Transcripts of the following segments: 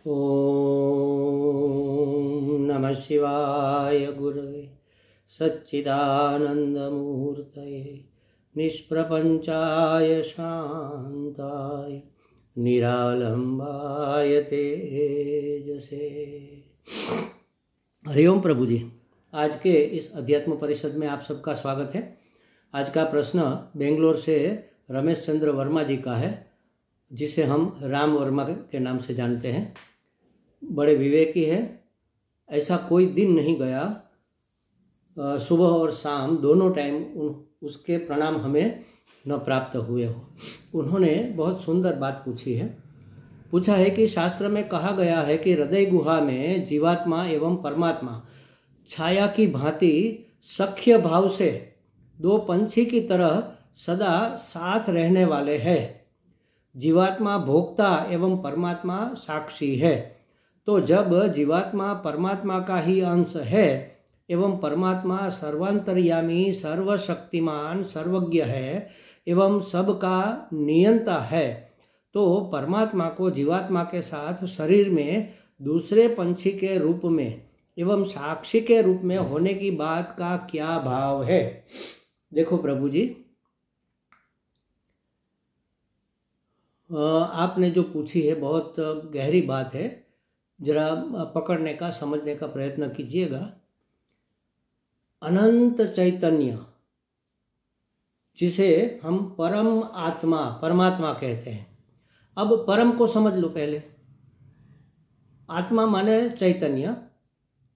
ओम नमः शिवाय गुरवे सच्चिदानंदमूर्तये निष्प्रपंचाय शांताय निरालंबाय तेजसे। हरिओम प्रभु जी, आज के इस अध्यात्म परिषद में आप सबका स्वागत है। आज का प्रश्न बेंगलोर से रमेश चंद्र वर्मा जी का है, जिसे हम राम वर्मा के नाम से जानते हैं। बड़े विवेकी है। ऐसा कोई दिन नहीं गया सुबह और शाम दोनों टाइम उसके प्रणाम हमें न प्राप्त हुए हो। उन्होंने बहुत सुंदर बात पूछा है कि शास्त्र में कहा गया है कि हृदय गुहा में जीवात्मा एवं परमात्मा छाया की भांति सख्य भाव से दो पंछी की तरह सदा साथ रहने वाले हैं। जीवात्मा भोक्ता एवं परमात्मा साक्षी है। तो जब जीवात्मा परमात्मा का ही अंश है एवं परमात्मा सर्वांतर्यामी सर्वशक्तिमान सर्वज्ञ है एवं सबका नियंता है, तो परमात्मा को जीवात्मा के साथ शरीर में दूसरे पंछी के रूप में एवं साक्षी के रूप में होने की बात का क्या भाव है। देखो प्रभु जी, आपने जो पूछी है बहुत गहरी बात है। जरा पकड़ने का, समझने का प्रयत्न कीजिएगा। अनंत चैतन्य, जिसे हम परम आत्मा परमात्मा कहते हैं। अब परम को समझ लो पहले। आत्मा माने चैतन्य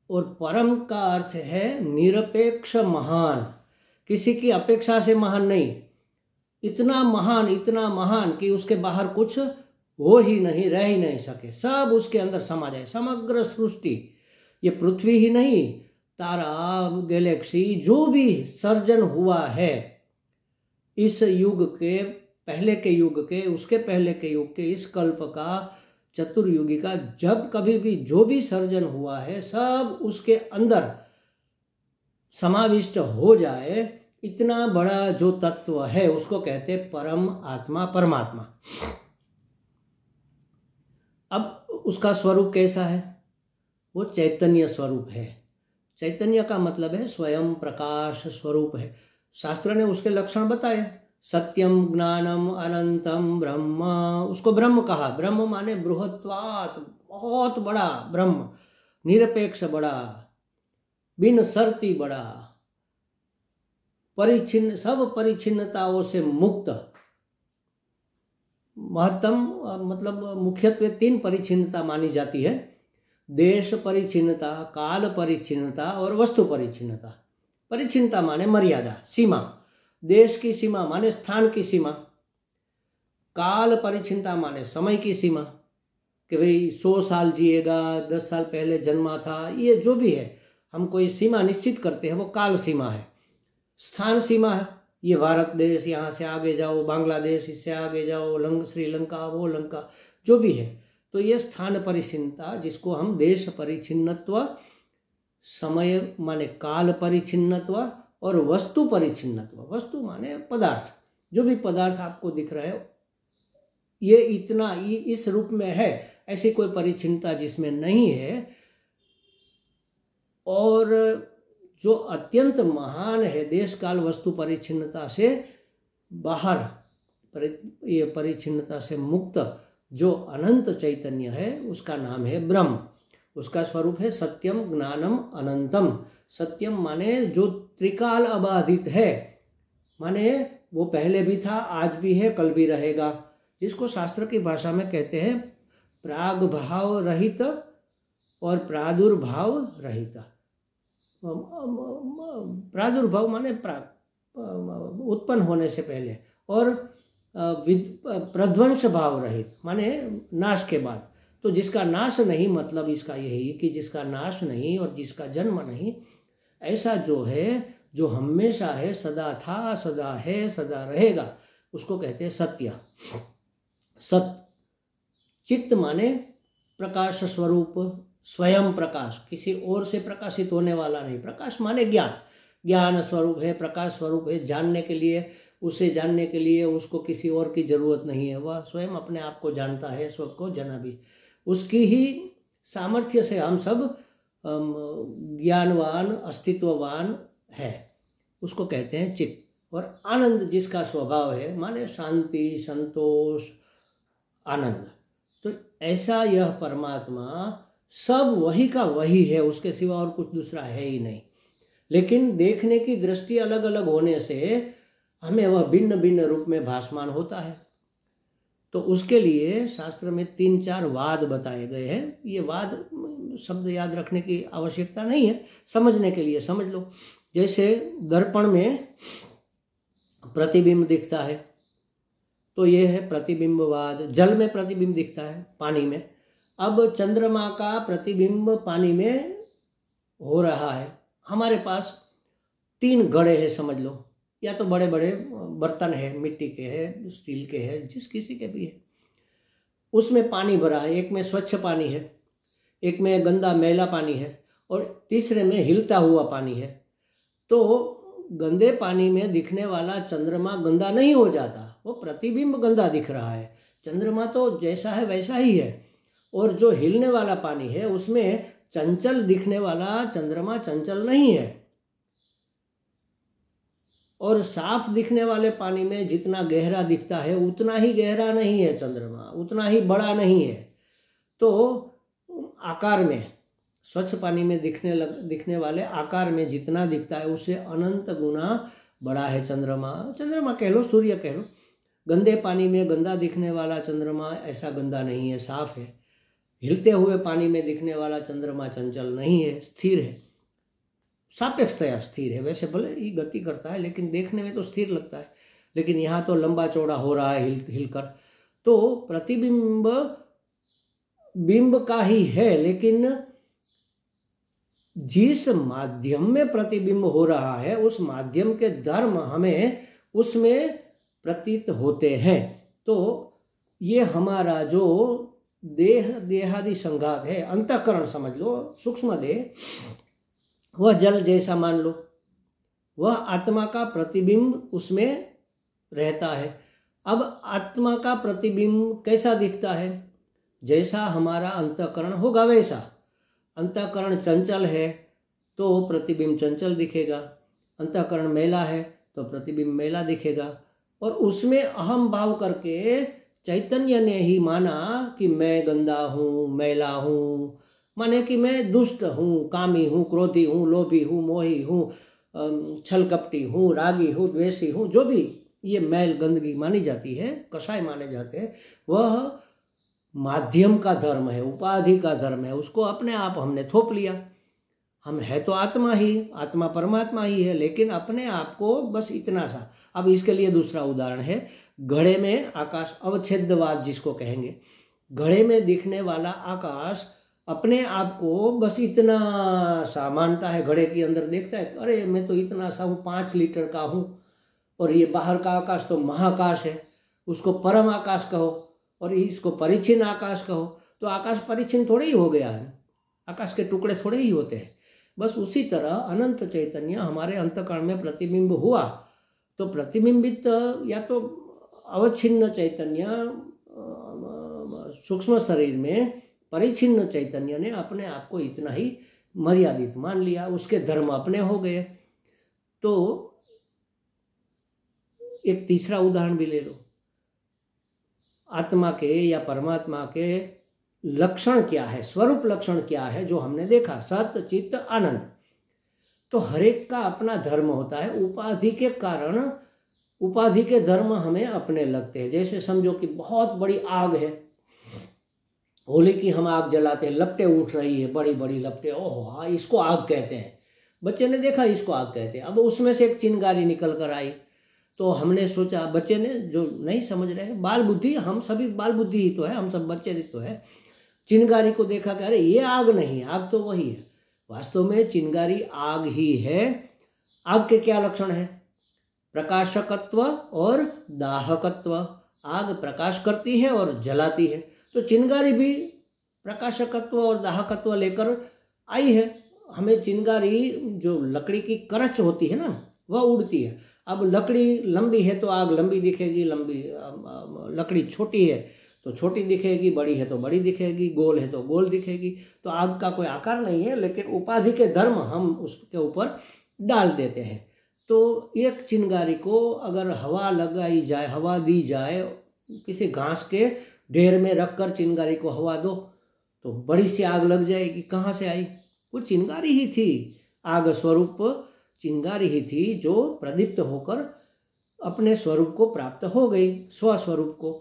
और परम का अर्थ है निरपेक्ष महान, किसी की अपेक्षा से महान नहीं। इतना महान कि उसके बाहर कुछ हो ही नहीं, रह ही नहीं सके, सब उसके अंदर समा जाए। समग्र सृष्टि, ये पृथ्वी ही नहीं, तारा, गैलेक्सी, जो भी सर्जन हुआ है इस युग के, पहले के युग के, उसके पहले के युग के, इस कल्प का, चतुर्युगी का, जब कभी भी जो भी सर्जन हुआ है सब उसके अंदर समाविष्ट हो जाए। इतना बड़ा जो तत्व है उसको कहते परम आत्मा परमात्मा। अब उसका स्वरूप कैसा है? वो चैतन्य स्वरूप है। चैतन्य का मतलब है स्वयं प्रकाश स्वरूप है। शास्त्र ने उसके लक्षण बताए। सत्यम ज्ञानम अनंतम ब्रह्म, उसको ब्रह्म कहा। ब्रह्म माने बृहत्वात्, बहुत बड़ा ब्रह्म, निरपेक्ष बड़ा, बिन शर्ती बड़ा, परिचिन्न, सब परिचिन्नताओं से मुक्त। महत्तम मतलब मुख्यत्वे तीन परिचिन्नता मानी जाती है: देश परिचिन्नता, काल परिचिन्नता और वस्तु परिचिन्नता। परिचिन्नता माने मर्यादा, सीमा। देश की सीमा माने स्थान की सीमा। काल परिचिन्नता माने समय की सीमा, कि भाई 100 साल जिएगा, 10 साल पहले जन्मा था, ये जो भी है हम कोई सीमा निश्चित करते हैं वो काल सीमा है। स्थान सीमा है, ये भारत देश, यहाँ से आगे जाओ, बांग्लादेश, इससे आगे जाओ, श्रीलंका, वो लंका, जो भी है। तो ये स्थान परिचिन्नता, जिसको हम देश परिचिन्नत्व, समय माने काल परिचिन्नत्व और वस्तु परिचिन्नत्व। वस्तु माने पदार्थ, जो भी पदार्थ आपको दिख रहा है ये इतना इस रूप में है, ऐसी कोई परिचिन्नता जिसमें नहीं है। और जो अत्यंत महान है, देश काल वस्तु परिचिन्नता से बाहर, ये परिचिन्नता से मुक्त जो अनंत चैतन्य है, उसका नाम है ब्रह्म। उसका स्वरूप है सत्यम ज्ञानम अनंतम। सत्यम माने जो त्रिकाल अबाधित है, माने वो पहले भी था, आज भी है, कल भी रहेगा। जिसको शास्त्र की भाषा में कहते हैं प्राग भाव रहित और प्रादुर्भाव रहित। प्रादुर्भाव माने उत्पन्न होने से पहले, और प्रध्वंस भाव रहित माने नाश के बाद। तो जिसका नाश नहीं, मतलब इसका यही कि जिसका नाश नहीं और जिसका जन्म नहीं, ऐसा जो है, जो हमेशा है, सदा था, सदा है, सदा रहेगा, उसको कहते हैं सत्य। सत चित्त माने प्रकाश स्वरूप, स्वयं प्रकाश, किसी और से प्रकाशित होने वाला नहीं। प्रकाश माने ज्ञान, ज्ञान स्वरूप है, प्रकाश स्वरूप है। जानने के लिए, उसे जानने के लिए उसको किसी और की जरूरत नहीं है, वह स्वयं अपने आप को जानता है, सबको जना भी। उसकी ही सामर्थ्य से हम सब ज्ञानवान अस्तित्ववान है, उसको कहते हैं चित्त। और आनंद जिसका स्वभाव है, माने शांति, संतोष, आनंद। तो ऐसा यह परमात्मा सब वही का वही है, उसके सिवा और कुछ दूसरा है ही नहीं। लेकिन देखने की दृष्टि अलग अलग होने से हमें वह भिन्न भिन्न रूप में भासमान होता है। तो उसके लिए शास्त्र में 3-4 वाद बताए गए हैं। ये वाद शब्द याद रखने की आवश्यकता नहीं है, समझने के लिए समझ लो। जैसे दर्पण में प्रतिबिंब दिखता है, तो ये है प्रतिबिंबवाद। जल में प्रतिबिंब दिखता है, पानी में। अब चंद्रमा का प्रतिबिंब पानी में हो रहा है। हमारे पास 3 घड़े हैं समझ लो, या तो बड़े बड़े बर्तन है, मिट्टी के है, स्टील के है, जिस किसी के भी है। उसमें पानी भरा है, एक में स्वच्छ पानी है, एक में गंदा मैला पानी है, और तीसरे में हिलता हुआ पानी है। तो गंदे पानी में दिखने वाला चंद्रमा गंदा नहीं हो जाता, वो प्रतिबिंब गंदा दिख रहा है। चंद्रमा तो जैसा है वैसा ही है। और जो हिलने वाला पानी है उसमें चंचल दिखने वाला चंद्रमा चंचल नहीं है। और साफ दिखने वाले पानी में जितना गहरा दिखता है उतना ही गहरा नहीं है चंद्रमा, उतना ही बड़ा नहीं है। तो आकार में, स्वच्छ पानी में दिखने वाले आकार में जितना दिखता है उससे अनंत गुना बड़ा है चंद्रमा। चंद्रमा कह लो, सूर्य कह लो। गंदे पानी में गंदा दिखने वाला चंद्रमा ऐसा गंदा नहीं है, साफ है। हिलते हुए पानी में दिखने वाला चंद्रमा चंचल नहीं है, स्थिर है, सापेक्षतया स्थिर है। वैसे भले ही गति करता है लेकिन देखने में तो स्थिर लगता है, लेकिन यहाँ तो लंबा चौड़ा हो रहा है हिलकर। तो प्रतिबिंब बिंब का ही है, लेकिन जिस माध्यम में प्रतिबिंब हो रहा है उस माध्यम के धर्म हमें उसमें प्रतीत होते हैं। तो ये हमारा जो देहादि संघात है, अंतःकरण समझ लो, सूक्ष्म देह, वह जल जैसा मान लो, वह आत्मा का प्रतिबिंब उसमें रहता है। अब आत्मा का प्रतिबिंब कैसा दिखता है? जैसा हमारा अंतःकरण होगा वैसा। अंतःकरण चंचल है तो प्रतिबिंब चंचल दिखेगा, अंतःकरण मैला है तो प्रतिबिंब मैला दिखेगा। और उसमें अहम भाव करके चैतन्य ने ही माना कि मैं गंदा हूँ, मैला हूँ, माने कि मैं दुष्ट हूँ, कामी हूँ, क्रोधी हूँ, लोभी हूँ, मोही हूँ, छल कपटी हूँ, रागी हूँ, द्वेषी हूँ, जो भी ये मैल गंदगी मानी जाती है, कषाय माने जाते हैं, वह माध्यम का धर्म है, उपाधि का धर्म है। उसको अपने आप हमने थोप लिया। हम है तो आत्मा ही, आत्मा परमात्मा ही है, लेकिन अपने आप को बस इतना सा। अब इसके लिए दूसरा उदाहरण है, घड़े में आकाश, अवच्छेदवाद जिसको कहेंगे। घड़े में दिखने वाला आकाश अपने आप को बस इतना सा मानता है, घड़े के अंदर देखता है, अरे मैं तो इतना सा हूँ, 5 लीटर का हूँ, और ये बाहर का आकाश तो महाकाश है, उसको परम आकाश कहो और इसको परिच्छिन्न आकाश कहो। तो आकाश परिच्छिन्न थोड़े ही हो गया है, आकाश के टुकड़े थोड़े ही होते हैं। बस उसी तरह अनंत चैतन्य हमारे अंतःकरण में प्रतिबिंब हुआ तो प्रतिबिंबित या तो अवच्छिन्न चैतन्य सूक्ष्म शरीर में परिच्छिन्न चैतन्य ने अपने आप को इतना ही मर्यादित मान लिया, उसके धर्म अपने हो गए। तो एक तीसरा उदाहरण भी ले लो, आत्मा के या परमात्मा के लक्षण क्या है, स्वरूप लक्षण क्या है, जो हमने देखा, सत चित्त आनंद। तो हरेक का अपना धर्म होता है, उपाधि के कारण उपाधि के धर्म हमें अपने लगते हैं। जैसे समझो कि बहुत बड़ी आग है, होली की हम आग जलाते हैं, लपटें उठ रही है, बड़ी बड़ी लपटें, ओह हाँ इसको आग कहते हैं, बच्चे ने देखा इसको आग कहते हैं। अब उसमें से एक चिंगारी निकल कर आई तो हमने सोचा, बच्चे ने जो नहीं समझ रहे हैं, बाल बुद्धि, हम सभी बाल बुद्धि ही तो है, हम सब बच्चे तो है, चिंगारी को देखा कि अरे ये आग नहीं, आग तो वही है। वास्तव में चिंगारी आग ही है। आग के क्या लक्षण है? प्रकाशकत्व और दाहकत्व। आग प्रकाश करती है और जलाती है, तो चिंगारी भी प्रकाशकत्व और दाहकत्व लेकर आई है। हमें चिंगारी, जो लकड़ी की करच होती है ना, वह उड़ती है। अब लकड़ी लंबी है तो आग लंबी दिखेगी, लंबी लकड़ी छोटी है तो छोटी दिखेगी, बड़ी है तो बड़ी दिखेगी, गोल है तो गोल दिखेगी। तो आग का कोई आकार नहीं है, लेकिन उपाधि के धर्म हम उसके ऊपर डाल देते हैं। तो एक चिंगारी को अगर हवा लगाई जाए, हवा दी जाए, किसी घास के ढेर में रखकर चिंगारी को हवा दो तो बड़ी सी आग लग जाएगी। कहाँ से आई? वो चिंगारी ही थी, आग स्वरूप चिंगारी ही थी जो प्रदीप्त होकर अपने स्वरूप को प्राप्त हो गई, स्वस्वरूप को।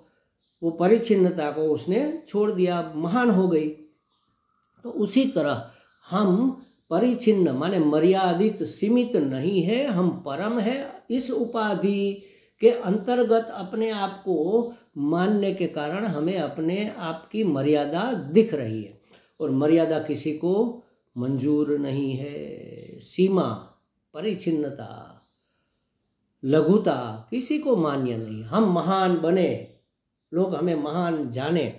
वो परिच्छिन्नता को उसने छोड़ दिया, महान हो गई। तो उसी तरह हम परिच्छिन्न माने मर्यादित, सीमित नहीं है, हम परम है। इस उपाधि के अंतर्गत अपने आप को मानने के कारण हमें अपने आप की मर्यादा दिख रही है, और मर्यादा किसी को मंजूर नहीं है। सीमा, परिच्छिन्नता, लघुता किसी को मान्य नहीं। हम महान बने, लोग हमें महान जाने,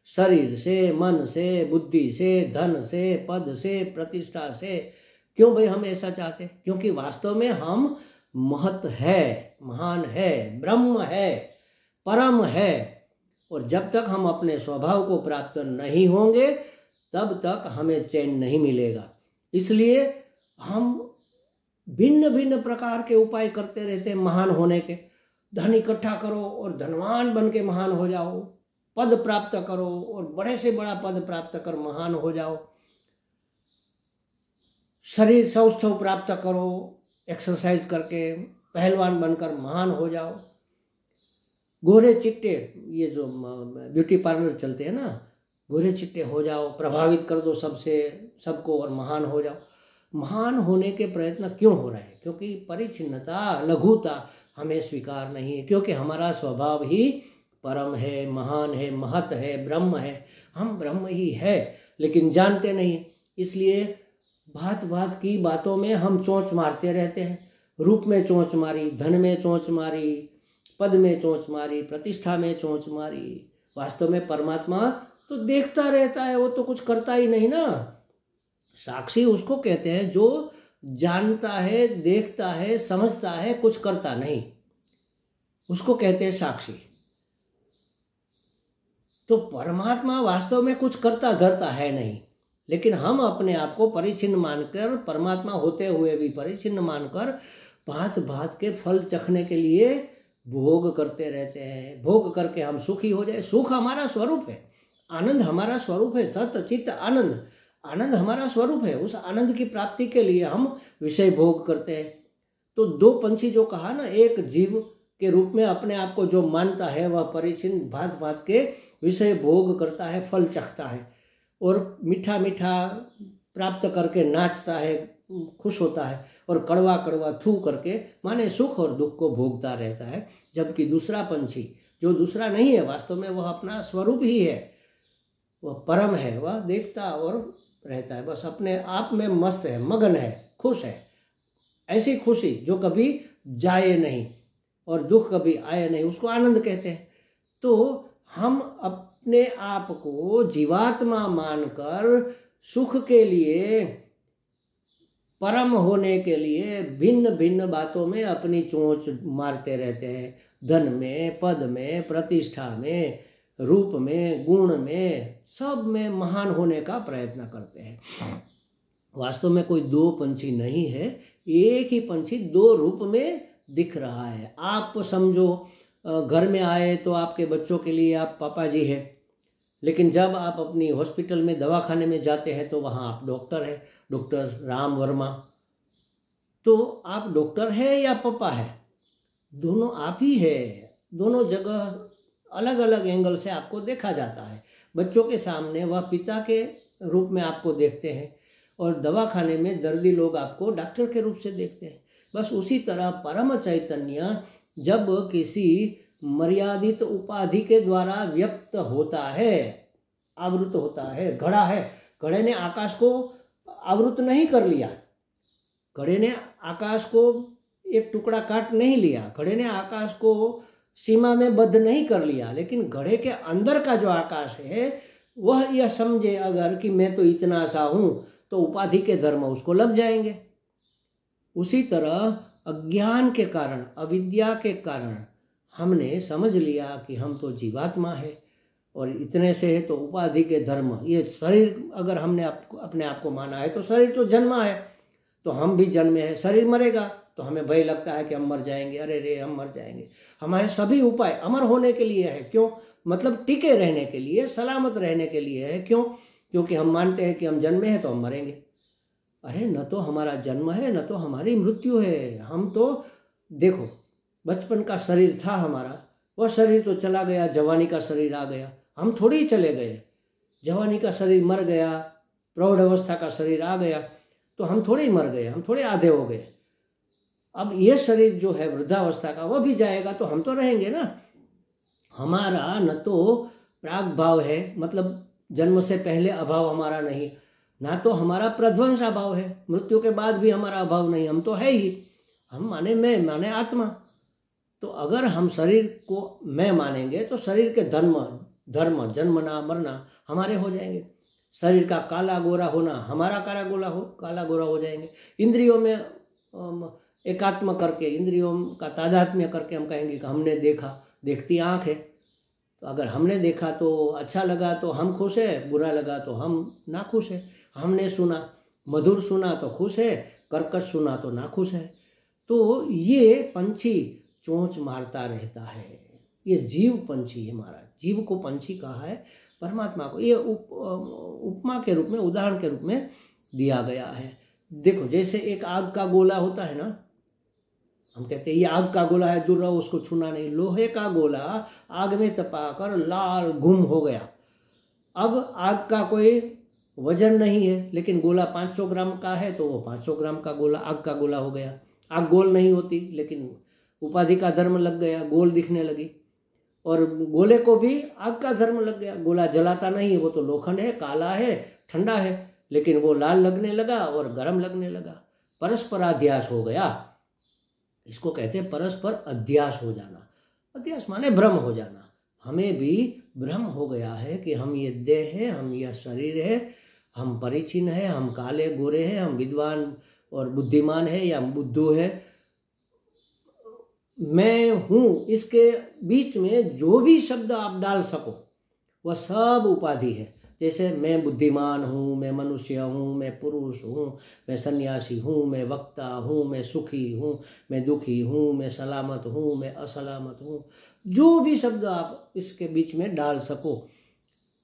शरीर से, मन से, बुद्धि से, धन से, पद से, प्रतिष्ठा से। क्यों भाई हम ऐसा चाहते? क्योंकि वास्तव में हम महत है, महान है, ब्रह्म है, परम है। और जब तक हम अपने स्वभाव को प्राप्त नहीं होंगे तब तक हमें चैन नहीं मिलेगा। इसलिए हम भिन्न भिन्न प्रकार के उपाय करते रहते हैं महान होने के। धन इकट्ठा करो और धनवान बन के महान हो जाओ, पद प्राप्त करो और बड़े से बड़ा पद प्राप्त कर महान हो जाओ, शरीर सौष्ठव प्राप्त करो, एक्सरसाइज करके पहलवान बनकर महान हो जाओ। गोरे चिट्टे, ये जो ब्यूटी पार्लर चलते हैं ना, गोरे चिट्टे हो जाओ, प्रभावित कर दो सबको और महान हो जाओ। महान होने के प्रयत्न क्यों हो रहे हैं? क्योंकि परिच्छिन्नता, लघुता हमें स्वीकार नहीं है, क्योंकि हमारा स्वभाव ही परम है, महान है, महत है, ब्रह्म है। हम ब्रह्म ही है, लेकिन जानते नहीं। इसलिए भांत भांत की बातों में हम चोंच मारते रहते हैं। रूप में चोंच मारी, धन में चोंच मारी, पद में चोंच मारी, प्रतिष्ठा में चोंच मारी। वास्तव में परमात्मा तो देखता रहता है, वो तो कुछ करता ही नहीं ना। साक्षी उसको कहते हैं जो जानता है, देखता है, समझता है, कुछ करता नहीं, उसको कहते हैं साक्षी। तो परमात्मा वास्तव में कुछ करता धरता है नहीं, लेकिन हम अपने आप को परिच्छिन्न मानकर, परमात्मा होते हुए भी परिच्छिन्न मानकर भांत भांत के फल चखने के लिए भोग करते रहते हैं। भोग करके हम सुखी हो जाए। सुख हमारा स्वरूप है, आनंद हमारा स्वरूप है, सत चित्त आनंद, आनंद हमारा स्वरूप है। उस आनंद की प्राप्ति के लिए हम विषय भोग करते हैं। तो दो पंछी जो कहा ना, एक जीव के रूप में अपने आप को जो मानता है वह परिच्छिन्न भांत भांत के विषय भोग करता है, फल चखता है और मीठा मीठा प्राप्त करके नाचता है, खुश होता है, और कड़वा कड़वा थू करके माने सुख और दुख को भोगता रहता है। जबकि दूसरा पंछी जो दूसरा नहीं है, वास्तव में वह अपना स्वरूप ही है, वह परम है, वह देखता और रहता है, बस अपने आप में मस्त है, मगन है, खुश है। ऐसी खुशी जो कभी जाए नहीं और दुख कभी आए नहीं, उसको आनंद कहते हैं। तो हम अपने आप को जीवात्मा मानकर सुख के लिए, परम होने के लिए भिन्न भिन्न बातों में अपनी चोंच मारते रहते हैं। धन में, पद में, प्रतिष्ठा में, रूप में, गुण में, सब में महान होने का प्रयत्न करते हैं। वास्तव में कोई दो पंछी नहीं है, एक ही पंछी दो रूप में दिख रहा है। आप समझो घर में आए तो आपके बच्चों के लिए आप पापा जी हैं, लेकिन जब आप अपनी हॉस्पिटल में, दवाखाने में जाते हैं तो वहाँ आप डॉक्टर हैं, डॉक्टर राम वर्मा। तो आप डॉक्टर है या पापा है? दोनों आप ही है। दोनों जगह अलग अलग एंगल से आपको देखा जाता है। बच्चों के सामने वह पिता के रूप में आपको देखते हैं और दवाखाने में दर्दी लोग आपको डॉक्टर के रूप से देखते हैं। बस उसी तरह परम चैतन्य जब किसी मर्यादित उपाधि के द्वारा व्यक्त होता है, आवृत होता है। घड़ा है, घड़े ने आकाश को आवृत नहीं कर लिया, घड़े ने आकाश को एक टुकड़ा काट नहीं लिया, घड़े ने आकाश को सीमा में बद्ध नहीं कर लिया, लेकिन घड़े के अंदर का जो आकाश है वह यह समझे अगर कि मैं तो इतना सा हूँ, तो उपाधि के धर्म उसको लग जाएंगे। उसी तरह अज्ञान के कारण, अविद्या के कारण हमने समझ लिया कि हम तो जीवात्मा है, और इतने से है तो उपाधि के धर्म, ये शरीर अगर हमने अपने आप को माना है तो शरीर तो जन्मा है, तो हम भी जन्मे हैं। शरीर मरेगा तो हमें भय लगता है कि हम मर जाएंगे, अरे रे हम मर जाएंगे। हमारे सभी उपाय अमर होने के लिए है। क्यों? मतलब टिके रहने के लिए, सलामत रहने के लिए है। क्यों? क्योंकि हम मानते हैं कि हम जन्मे हैं तो हम मरेंगे। अरे न तो हमारा जन्म है न तो हमारी मृत्यु है। हम तो देखो बचपन का शरीर था हमारा, वह शरीर तो चला गया, जवानी का शरीर आ गया। हम थोड़ी ही चले गए, जवानी का शरीर मर गया, प्रौढ़ अवस्था का शरीर आ गया, तो हम थोड़े ही मर गए, हम थोड़े आधे हो गए। अब ये शरीर जो है वृद्धावस्था का वह भी जाएगा, तो हम तो रहेंगे ना। हमारा न तो प्राग भाव है, मतलब जन्म से पहले अभाव हमारा नहीं, ना तो हमारा प्रध्वंस अभाव है, मृत्यु के बाद भी हमारा अभाव नहीं, हम तो है ही। हम माने मैं, माने आत्मा। तो अगर हम शरीर को मैं मानेंगे तो शरीर के धर्म जन्मना मरना हमारे हो जाएंगे। शरीर का काला गोरा होना हमारा काला गोरा हो जाएंगे। इंद्रियों में एकात्म करके, इंद्रियों का तादात्म्य करके हम कहेंगे कि हमने देखा, देखती आँख है, तो अगर हमने देखा तो अच्छा लगा तो हम खुश है, बुरा लगा तो हम ना खुश है। हमने सुना, मधुर सुना तो खुश है, कर्कश सुना तो ना खुश है। तो ये पंछी चोंच मारता रहता है, ये जीव पंछी है। महाराज जीव को पंछी कहा है, परमात्मा को ये उपमा के रूप में, उदाहरण के रूप में दिया गया है। देखो जैसे एक आग का गोला होता है ना, हम कहते हैं ये आग का गोला है, दूर रहो उसको छूना नहीं। लोहे का गोला आग में तपाकर लाल गुम हो गया। अब आग का कोई वजन नहीं है, लेकिन गोला 500 ग्राम का है तो वो 500 ग्राम का गोला आग का गोला हो गया। आग गोल नहीं होती, लेकिन उपाधि का धर्म लग गया, गोल दिखने लगी। और गोले को भी आग का धर्म लग गया। गोला जलाता नहीं है, वो तो लोखंड है, काला है, ठंडा है, लेकिन वो लाल लगने लगा और गर्म लगने लगा। परस्पराध्यास हो गया, इसको कहते हैं परस्पर अध्यास हो जाना। अध्यास माने भ्रम हो जाना। हमें भी भ्रम हो गया है कि हम ये देह है, हम यह शरीर है, हम परिचिन है, हम काले गोरे हैं, हम विद्वान और बुद्धिमान है या बुद्धू है। मैं हूँ, इसके बीच में जो भी शब्द आप डाल सको वह सब उपाधि है। जैसे मैं बुद्धिमान हूँ, मैं मनुष्य हूँ, मैं पुरुष हूँ, मैं सन्यासी हूँ, मैं वक्ता हूँ, मैं सुखी हूँ, मैं दुखी हूँ, मैं सलामत हूँ, मैं असलामत हूँ, जो भी शब्द आप इसके बीच में डाल सको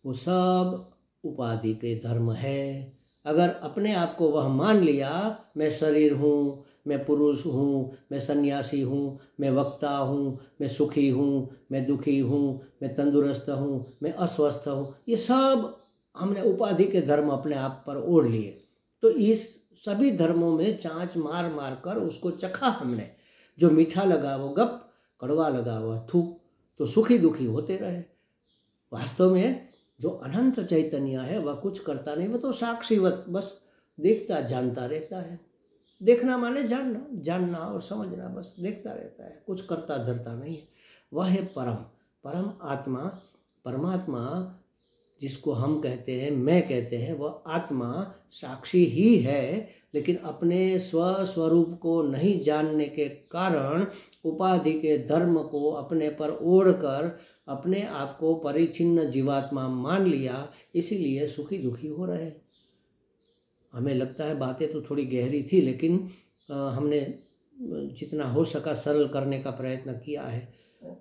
वो सब उपाधि के धर्म है। अगर अपने आप को वह मान लिया, मैं शरीर हूँ, मैं पुरुष हूँ, मैं सन्यासी हूँ, मैं वक्ता हूँ, मैं सुखी हूँ, मैं दुखी हूँ, मैं तंदुरुस्त हूँ, मैं अस्वस्थ हूँ, ये सब हमने उपाधि के धर्म अपने आप पर ओढ़ लिए। तो इस सभी धर्मों में चाँच मार मार कर उसको चखा हमने। जो मीठा लगा वो गप, कड़वा लगा वो थू, तो सुखी दुखी होते रहे। वास्तव में जो अनंत चैतन्य है वह कुछ करता नहीं, वह तो साक्षीवत बस देखता जानता रहता है। देखना माने जानना, जानना और समझना, बस देखता रहता है, कुछ करता धरता नहीं है। वह है परम आत्मा, परमात्मा जिसको हम कहते हैं, मैं कहते हैं, वह आत्मा साक्षी ही है, लेकिन अपने स्वस्वरूप को नहीं जानने के कारण उपाधि के धर्म को अपने पर ओढ़कर अपने आप को परिचिन्न जीवात्मा मान लिया, इसीलिए सुखी दुखी हो रहे। हमें लगता है बातें तो थोड़ी गहरी थी, लेकिन हमने जितना हो सका सरल करने का प्रयत्न किया है।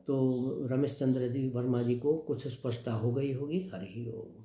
तो रमेश चंद्र जी वर्मा जी को कुछ स्पष्टता हो गई होगी। हरि ओम।